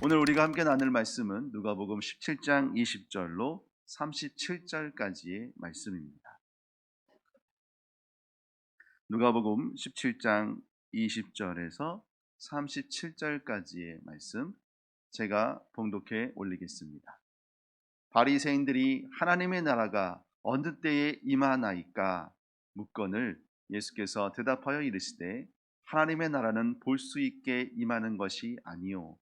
오늘 우리가 함께 나눌 말씀은 누가복음 17장 20절로 37절까지의 말씀입니다. 누가복음 17장 20절에서 37절까지의 말씀 제가 봉독해 올리겠습니다. 바리새인들이 하나님의 나라가 어느 때에 임하나이까 묻거늘 예수께서 대답하여 이르시되 하나님의 나라는 볼 수 있게 임하는 것이 아니요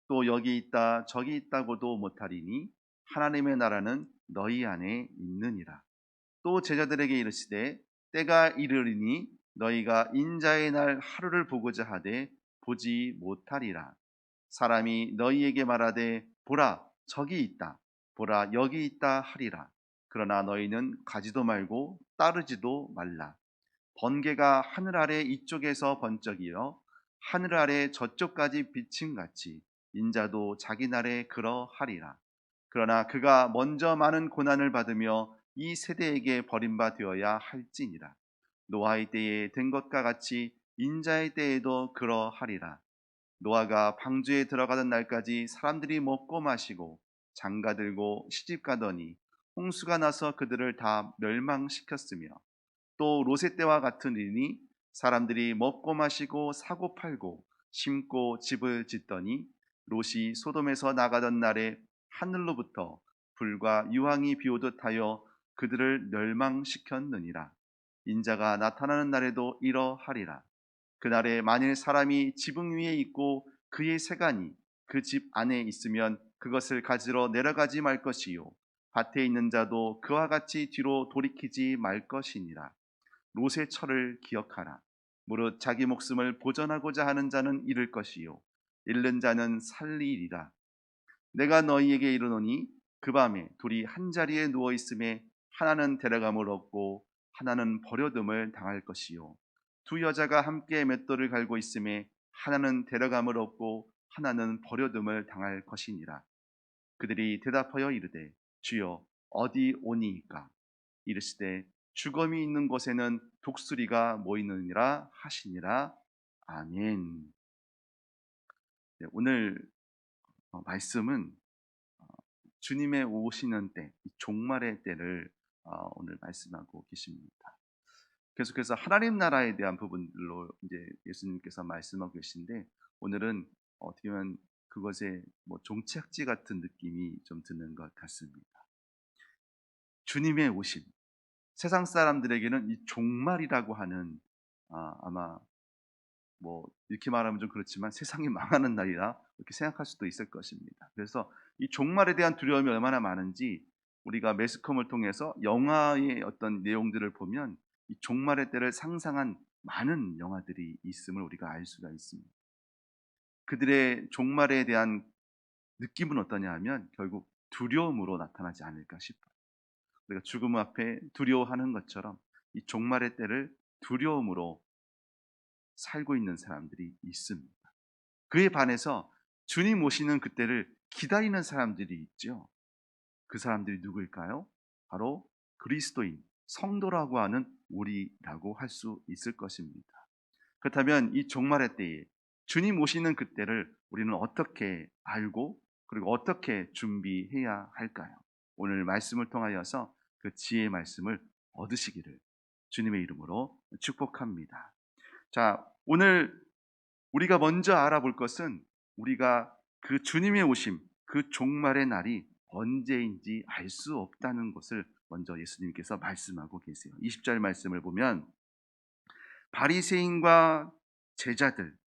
또 여기 있다 저기 있다고도 못하리니 하나님의 나라는 너희 안에 있느니라. 또 제자들에게 이르시되 때가 이르리니 너희가 인자의 날 하루를 보고자 하되 보지 못하리라. 사람이 너희에게 말하되 보라 저기 있다 보라 여기 있다 하리라. 그러나 너희는 가지도 말고 따르지도 말라. 번개가 하늘 아래 이쪽에서 번쩍이어 하늘 아래 저쪽까지 비침 같이 인자도 자기 날에 그러하리라. 그러나 그가 먼저 많은 고난을 받으며 이 세대에게 버림받아야 할지니라. 노아의 때에 된 것과 같이 인자의 때에도 그러하리라. 노아가 방주에 들어가던 날까지 사람들이 먹고 마시고 장가들고 시집가더니 홍수가 나서 그들을 다 멸망시켰으며 또 롯의 때와 같은 일이니 사람들이 먹고 마시고 사고 팔고 심고 집을 짓더니 롯이 소돔에서 나가던 날에 하늘로부터 불과 유황이 비오듯 하여 그들을 멸망시켰느니라. 인자가 나타나는 날에도 이러하리라. 그날에 만일 사람이 지붕 위에 있고 그의 세간이 그 집 안에 있으면 그것을 가지러 내려가지 말 것이요 밭에 있는 자도 그와 같이 뒤로 돌이키지 말 것이니라. 롯의 철을 기억하라. 무릇 자기 목숨을 보전하고자 하는 자는 잃을 것이요 잃는 자는 살리리라. 내가 너희에게 이르노니 그 밤에 둘이 한 자리에 누워 있음에 하나는 데려감을 얻고 하나는 버려둠을 당할 것이요 두 여자가 함께 맷돌을 갈고 있음에 하나는 데려감을 얻고 하나는 버려둠을 당할 것이니라. 그들이 대답하여 이르되 주여 어디 오니이까? 이르시되 죽음이 있는 곳에는 독수리가 모이느니라 하시니라. 아멘. 네, 오늘 말씀은 주님의 오시는 때, 종말의 때를 오늘 말씀하고 계십니다. 계속해서 하나님 나라에 대한 부분들로 이제 예수님께서 말씀하고 계신데 오늘은 어떻게 보면 그것의 종착지 같은 느낌이 좀 드는 것 같습니다. 주님의 오심. 세상 사람들에게는 이 종말이라고 하는 아마 이렇게 말하면 좀 그렇지만 세상이 망하는 날이라 이렇게 생각할 수도 있을 것입니다. 그래서 이 종말에 대한 두려움이 얼마나 많은지 우리가 매스컴을 통해서 영화의 어떤 내용들을 보면 이 종말의 때를 상상한 많은 영화들이 있음을 우리가 알 수가 있습니다. 그들의 종말에 대한 느낌은 어떠냐 하면 결국 두려움으로 나타나지 않을까 싶어요. 우리가 죽음 앞에 두려워하는 것처럼 이 종말의 때를 두려움으로 살고 있는 사람들이 있습니다. 그에 반해서 주님 오시는 그때를 기다리는 사람들이 있죠. 그 사람들이 누구일까요? 바로 그리스도인, 성도라고 하는 우리라고 할 수 있을 것입니다. 그렇다면 이 종말의 때에 주님 오시는 그때를 우리는 어떻게 알고 그리고 어떻게 준비해야 할까요? 오늘 말씀을 통하여서 그 지혜의 말씀을 얻으시기를 주님의 이름으로 축복합니다. 자, 오늘 우리가 먼저 알아볼 것은 우리가 그 주님의 오심, 그 종말의 날이 언제인지 알 수 없다는 것을 먼저 예수님께서 말씀하고 계세요. 20절 말씀을 보면 바리새인과 제자들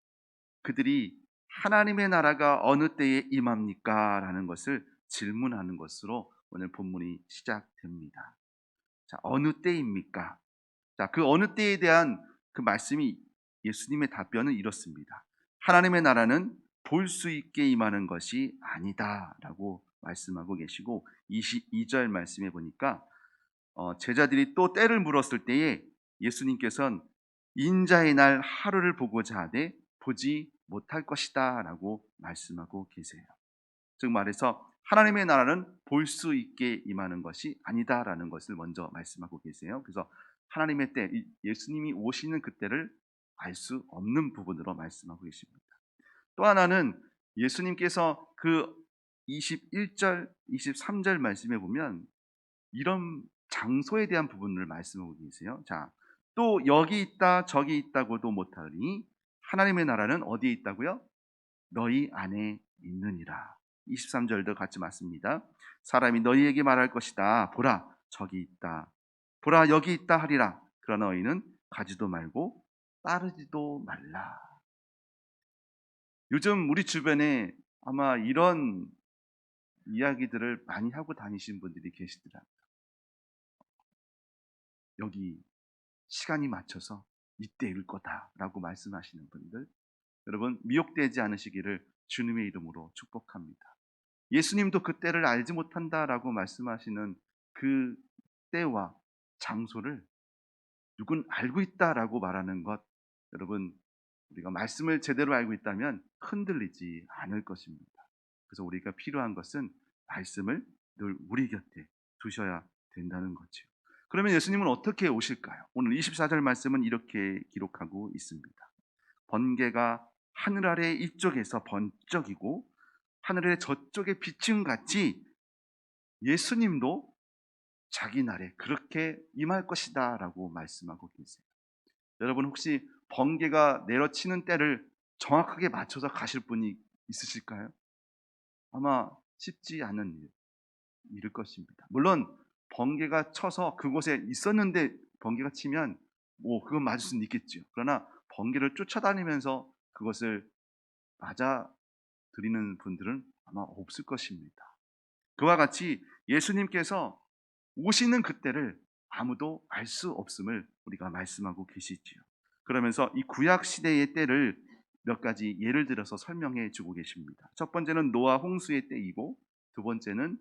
그들이 하나님의 나라가 어느 때에 임합니까? 라는 것을 질문하는 것으로 오늘 본문이 시작됩니다. 자, 어느 때입니까? 자, 그 어느 때에 대한 그 말씀이 예수님의 답변은 이렇습니다. 하나님의 나라는 볼 수 있게 임하는 것이 아니다라고 말씀하고 계시고 22절 말씀에 보니까 제자들이 또 때를 물었을 때에 예수님께서는 인자의 날 하루를 보고자 하되 보지 못할 것이다 라고 말씀하고 계세요. 즉 말해서 하나님의 나라는 볼 수 있게 임하는 것이 아니다라는 것을 먼저 말씀하고 계세요. 그래서 하나님의 때, 예수님이 오시는 그때를 알 수 없는 부분으로 말씀하고 계십니다. 또 하나는 예수님께서 그 21절, 23절 말씀에 보면 이런 장소에 대한 부분을 말씀하고 계세요. 자, 또 여기 있다 저기 있다고도 못하니 하나님의 나라는 어디에 있다고요? 너희 안에 있느니라. 23절도 같이 맞습니다. 사람이 너희에게 말할 것이다. 보라 저기 있다. 보라 여기 있다 하리라. 그러나 너희는 가지도 말고 따르지도 말라. 요즘 우리 주변에 아마 이런 이야기들을 많이 하고 다니시는 분들이 계시더라고요. 여기 시간이 맞춰서 이때 일 거다라고 말씀하시는 분들, 여러분 미혹되지 않으시기를 주님의 이름으로 축복합니다. 예수님도 그 때를 알지 못한다라고 말씀하시는 그 때와 장소를 누군 알고 있다라고 말하는 것, 여러분 우리가 말씀을 제대로 알고 있다면 흔들리지 않을 것입니다. 그래서 우리가 필요한 것은 말씀을 늘 우리 곁에 두셔야 된다는 거죠. 그러면 예수님은 어떻게 오실까요? 오늘 24절 말씀은 이렇게 기록하고 있습니다. 번개가 하늘 아래 이쪽에서 번쩍이고 하늘의 저쪽에 비침 같이 예수님도 자기 날에 그렇게 임할 것이다 라고 말씀하고 계세요. 여러분 혹시 번개가 내려치는 때를 정확하게 맞춰서 가실 분이 있으실까요? 아마 쉽지 않은 일일 것입니다. 물론 번개가 쳐서 그곳에 있었는데 번개가 치면 뭐 그건 맞을 수는 있겠죠. 그러나 번개를 쫓아다니면서 그것을 맞아 드리는 분들은 아마 없을 것입니다. 그와 같이 예수님께서 오시는 그때를 아무도 알 수 없음을 우리가 말씀하고 계시지요. 그러면서 이 구약 시대의 때를 몇 가지 예를 들어서 설명해 주고 계십니다. 첫 번째는 노아 홍수의 때이고 두 번째는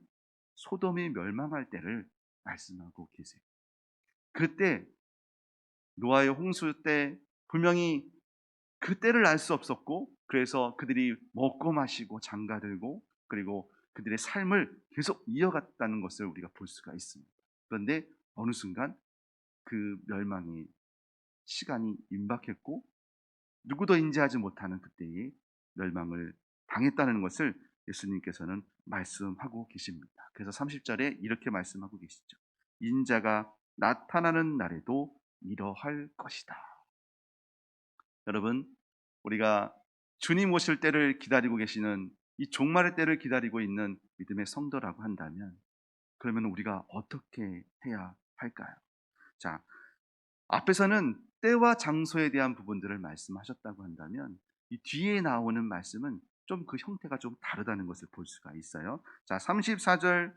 소돔이 멸망할 때를 말씀하고 계세요. 그때 노아의 홍수 때 분명히 그 때를 알 수 없었고 그래서 그들이 먹고 마시고 장가들고 그리고 그들의 삶을 계속 이어갔다는 것을 우리가 볼 수가 있습니다. 그런데 어느 순간 그 멸망의 시간이 임박했고 누구도 인지하지 못하는 그때의 멸망을 당했다는 것을 예수님께서는 말씀하고 계십니다. 그래서 30절에 이렇게 말씀하고 계시죠. 인자가 나타나는 날에도 이러할 것이다. 여러분, 우리가 주님 오실 때를 기다리고 계시는 이 종말의 때를 기다리고 있는 믿음의 성도라고 한다면 그러면 우리가 어떻게 해야 할까요? 자, 앞에서는 때와 장소에 대한 부분들을 말씀하셨다고 한다면 이 뒤에 나오는 말씀은 좀 그 형태가 좀 다르다는 것을 볼 수가 있어요. 자, 34절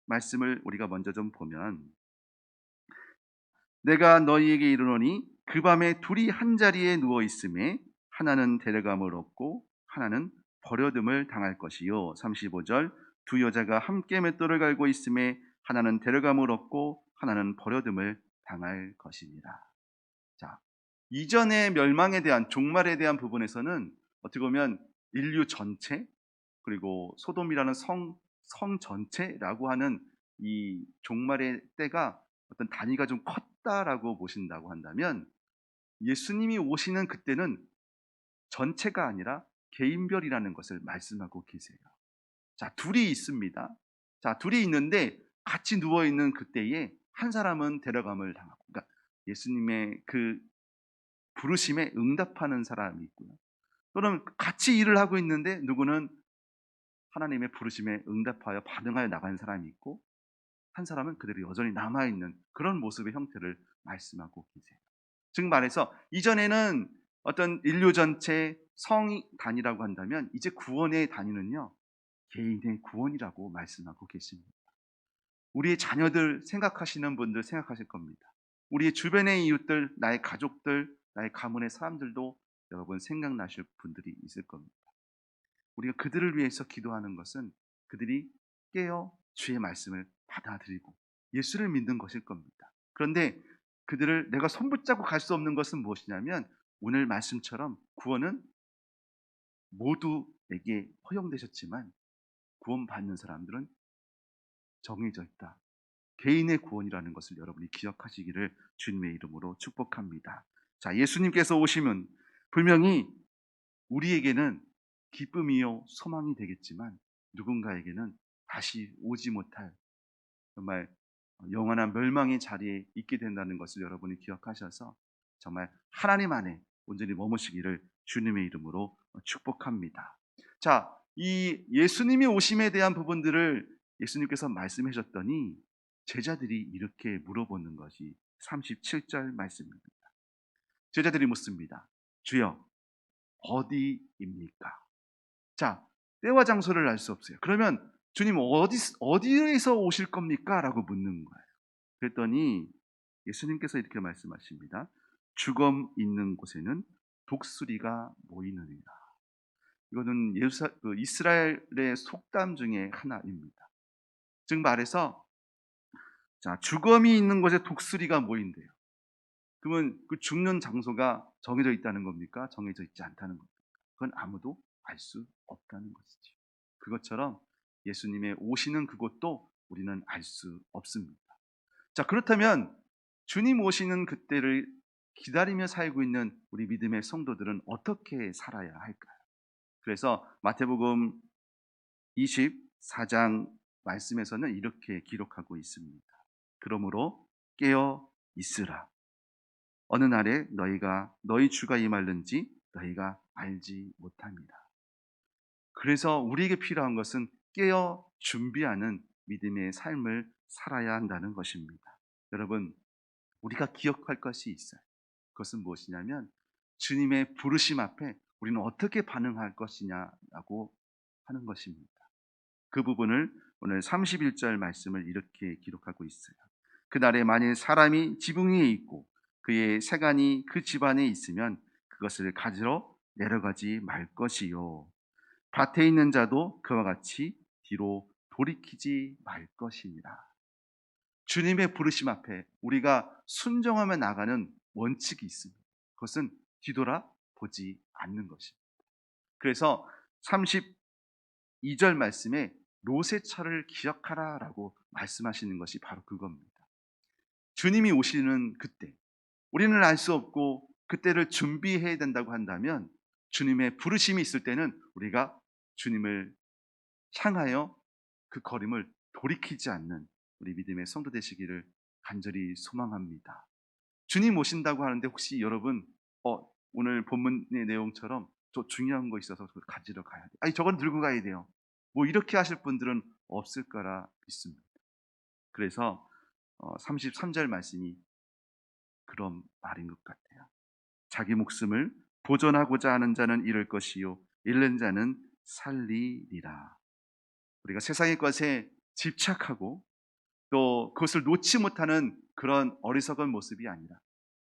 말씀을 우리가 먼저 좀 보면 내가 너희에게 이르노니 그 밤에 둘이 한 자리에 누워 있음에 하나는 데려감을 얻고 하나는 버려둠을 당할 것이요. 35절 두 여자가 함께 맷돌을 갈고 있음에 하나는 데려감을 얻고 하나는 버려둠을 당할 것이니라. 자, 이전의 멸망에 대한 종말에 대한 부분에서는 어떻게 보면 인류 전체 그리고 소돔이라는 성 전체라고 하는 이 종말의 때가 어떤 단위가 좀 컸다라고 보신다고 한다면 예수님이 오시는 그때는 전체가 아니라 개인별이라는 것을 말씀하고 계세요. 자, 둘이 있습니다. 자, 둘이 있는데 같이 누워 있는 그때에 한 사람은 데려감을 당하고, 그러니까 예수님의 그 부르심에 응답하는 사람이 있고요. 또는 같이 일을 하고 있는데 누구는 하나님의 부르심에 응답하여 반응하여 나가는 사람이 있고 한 사람은 그대로 여전히 남아있는 그런 모습의 형태를 말씀하고 계세요. 즉 말해서 이전에는 어떤 인류 전체 성 단위라고 한다면 이제 구원의 단위는요 개인의 구원이라고 말씀하고 계십니다. 우리의 자녀들 생각하시는 분들 생각하실 겁니다. 우리의 주변의 이웃들, 나의 가족들, 나의 가문의 사람들도 여러분 생각나실 분들이 있을 겁니다. 우리가 그들을 위해서 기도하는 것은 그들이 깨어 주의 말씀을 받아들이고 예수를 믿는 것일 겁니다. 그런데 그들을 내가 손붙잡고 갈 수 없는 것은 무엇이냐면 오늘 말씀처럼 구원은 모두에게 허용되셨지만 구원받는 사람들은 정해져 있다. 개인의 구원이라는 것을 여러분이 기억하시기를 주님의 이름으로 축복합니다. 자, 예수님께서 오시면 분명히 우리에게는 기쁨이요 소망이 되겠지만 누군가에게는 다시 오지 못할 정말 영원한 멸망의 자리에 있게 된다는 것을 여러분이 기억하셔서 정말 하나님 안에 온전히 머무시기를 주님의 이름으로 축복합니다. 자, 이 예수님이 오심에 대한 부분들을 예수님께서 말씀해 주셨더니 제자들이 이렇게 물어보는 것이 37절 말씀입니다. 제자들이 묻습니다. 주여, 어디입니까? 자, 때와 장소를 알 수 없어요. 그러면 주님 어디에서 오실 겁니까? 라고 묻는 거예요. 그랬더니 예수님께서 이렇게 말씀하십니다. 죽음 있는 곳에는 독수리가 모이느니라. 이거는 이스라엘의 속담 중에 하나입니다. 즉 말해서 자, 죽음이 있는 곳에 독수리가 모인대요. 그러면 그 죽는 장소가 정해져 있다는 겁니까? 정해져 있지 않다는 겁니까? 그건 아무도 알 수 없다는 것이죠. 그것처럼 예수님의 오시는 그곳도 우리는 알 수 없습니다. 자, 그렇다면 주님 오시는 그때를 기다리며 살고 있는 우리 믿음의 성도들은 어떻게 살아야 할까요? 그래서 마태복음 24장 말씀에서는 이렇게 기록하고 있습니다. 그러므로 깨어 있으라. 어느 날에 너희 주가 임할는지 너희가 알지 못합니다. 그래서 우리에게 필요한 것은 깨어 준비하는 믿음의 삶을 살아야 한다는 것입니다. 여러분, 우리가 기억할 것이 있어요. 그것은 무엇이냐면 주님의 부르심 앞에 우리는 어떻게 반응할 것이냐라고 하는 것입니다. 그 부분을 오늘 31절 말씀을 이렇게 기록하고 있어요. 그날에 만일 사람이 지붕 위에 있고 그의 세간이 그 집안에 있으면 그것을 가지러 내려가지 말 것이요. 밭에 있는 자도 그와 같이 뒤로 돌이키지 말 것이니라. 주님의 부르심 앞에 우리가 순종하며 나가는 원칙이 있습니다. 그것은 뒤돌아 보지 않는 것입니다. 그래서 32절 말씀에 롯의 철을 기억하라라고 말씀하시는 것이 바로 그겁니다. 주님이 오시는 그때 우리는 알 수 없고 그때를 준비해야 된다고 한다면 주님의 부르심이 있을 때는 우리가 주님을 향하여 그 걸음을 돌이키지 않는 우리 믿음의 성도 되시기를 간절히 소망합니다. 주님 오신다고 하는데 혹시 여러분 오늘 본문의 내용처럼 저 중요한 거 있어서 그걸 가지러 가야 돼. 아니 저건 들고 가야 돼요. 뭐 이렇게 하실 분들은 없을 거라 믿습니다. 그래서 33절 말씀이 그런 말인 것 같아요. 자기 목숨을 보존하고자 하는 자는 잃을 것이요 잃는 자는 살리리라. 우리가 세상의 것에 집착하고 또 그것을 놓지 못하는 그런 어리석은 모습이 아니라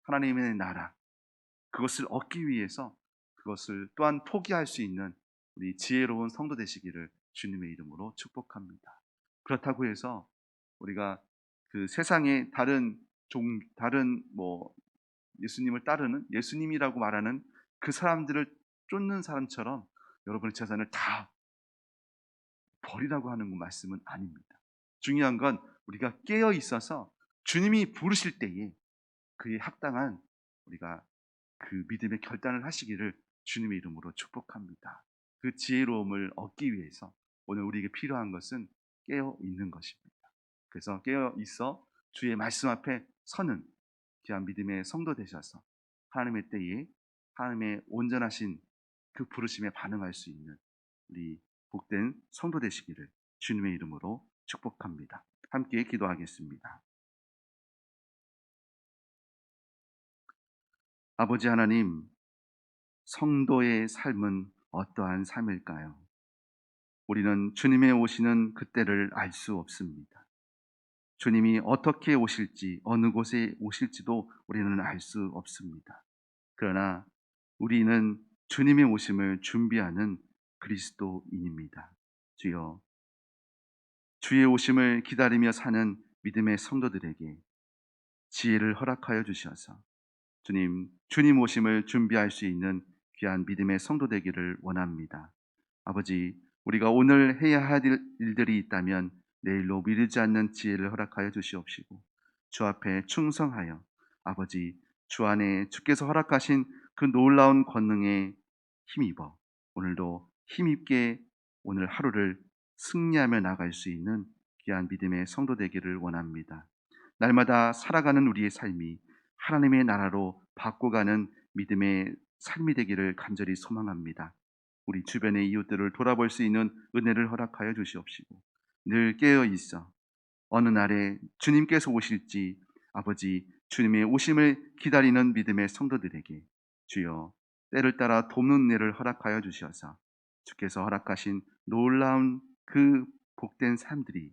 하나님의 나라 그것을 얻기 위해서 그것을 또한 포기할 수 있는 우리 지혜로운 성도 되시기를 주님의 이름으로 축복합니다. 그렇다고 해서 우리가 그 세상의 다른 예수님을 따르는 예수님이라고 말하는 그 사람들을 쫓는 사람처럼 여러분의 재산을 다 버리라고 하는 말씀은 아닙니다. 중요한 건 우리가 깨어 있어서 주님이 부르실 때에 그에 합당한 우리가 그 믿음의 결단을 하시기를 주님의 이름으로 축복합니다. 그 지혜로움을 얻기 위해서 오늘 우리에게 필요한 것은 깨어 있는 것입니다. 그래서 깨어 있어 주의 말씀 앞에 서는 귀한 믿음의 성도 되셔서 하나님의 때에 하나님의 온전하신 그 부르심에 반응할 수 있는 우리 복된 성도 되시기를 주님의 이름으로 축복합니다. 함께 기도하겠습니다. 아버지 하나님, 성도의 삶은 어떠한 삶일까요? 우리는 주님의 오시는 그때를 알 수 없습니다. 주님이 어떻게 오실지, 어느 곳에 오실지도 우리는 알 수 없습니다. 그러나 우리는 주님의 오심을 준비하는 그리스도인입니다. 주여, 주의 오심을 기다리며 사는 믿음의 성도들에게 지혜를 허락하여 주셔서 주님 오심을 준비할 수 있는 귀한 믿음의 성도 되기를 원합니다. 아버지, 우리가 오늘 해야 할 일들이 있다면 내일로 미루지 않는 지혜를 허락하여 주시옵시고 주 앞에 충성하여 아버지 주 안에 주께서 허락하신 그 놀라운 권능에 힘입어 오늘도 힘있게 오늘 하루를 승리하며 나갈 수 있는 귀한 믿음의 성도 되기를 원합니다. 날마다 살아가는 우리의 삶이 하나님의 나라로 바꿔가는 믿음의 삶이 되기를 간절히 소망합니다. 우리 주변의 이웃들을 돌아볼 수 있는 은혜를 허락하여 주시옵시고 늘 깨어 있어 어느 날에 주님께서 오실지 아버지 주님의 오심을 기다리는 믿음의 성도들에게 주여 때를 따라 돕는 은혜를 허락하여 주셔서 주께서 허락하신 놀라운 그 복된 삶들이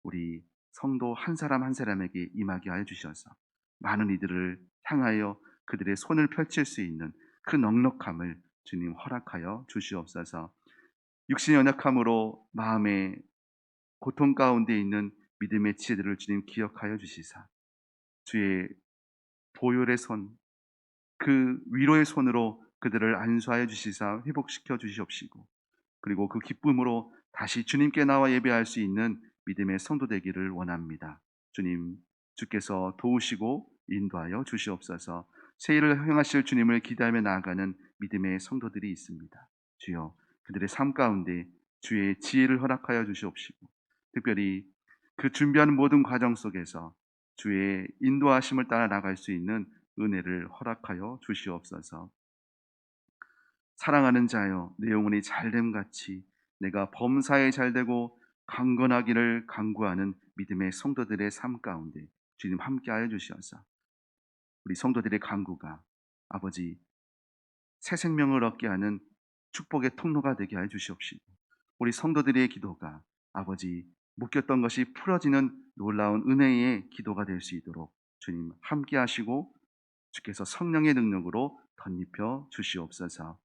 우리 성도 한 사람 한 사람에게 임하게 하여 주셔서 많은 이들을 향하여 그들의 손을 펼칠 수 있는 그 넉넉함을 주님 허락하여 주시옵소서. 육신의 연약함으로 마음의 고통 가운데 있는 믿음의 지혜들을 주님 기억하여 주시사 주의 보혈의 손, 그 위로의 손으로 그들을 안수하여 주시사 회복시켜 주시옵시고 그리고 그 기쁨으로 다시 주님께 나와 예배할 수 있는 믿음의 성도 되기를 원합니다. 주님, 주께서 도우시고 인도하여 주시옵소서. 새해를 향하실 주님을 기대하며 나아가는 믿음의 성도들이 있습니다. 주여, 그들의 삶 가운데 주의 지혜를 허락하여 주시옵시고 특별히 그 준비하는 모든 과정 속에서 주의 인도하심을 따라 나갈 수 있는 은혜를 허락하여 주시옵소서. 사랑하는 자여 내 영혼이 잘됨같이 내가 범사에 잘되고 강건하기를 간구하는 믿음의 성도들의 삶 가운데 주님 함께하여 주시옵소서. 우리 성도들의 간구가 아버지 새 생명을 얻게 하는 축복의 통로가 되게 하여 주시옵시고 우리 성도들의 기도가 아버지 묶였던 것이 풀어지는 놀라운 은혜의 기도가 될 수 있도록 주님 함께하시고 주께서 성령의 능력으로 덧입혀 주시옵소서.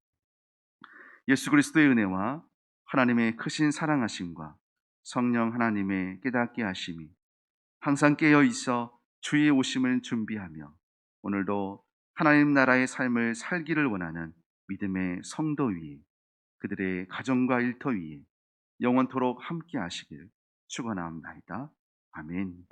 예수 그리스도의 은혜와 하나님의 크신 사랑하심과 성령 하나님의 깨닫게 하심이 항상 깨어 있어 주의 오심을 준비하며 오늘도 하나님 나라의 삶을 살기를 원하는 믿음의 성도 위에 그들의 가정과 일터 위에 영원토록 함께 하시길 축원하옵나이다. 아멘.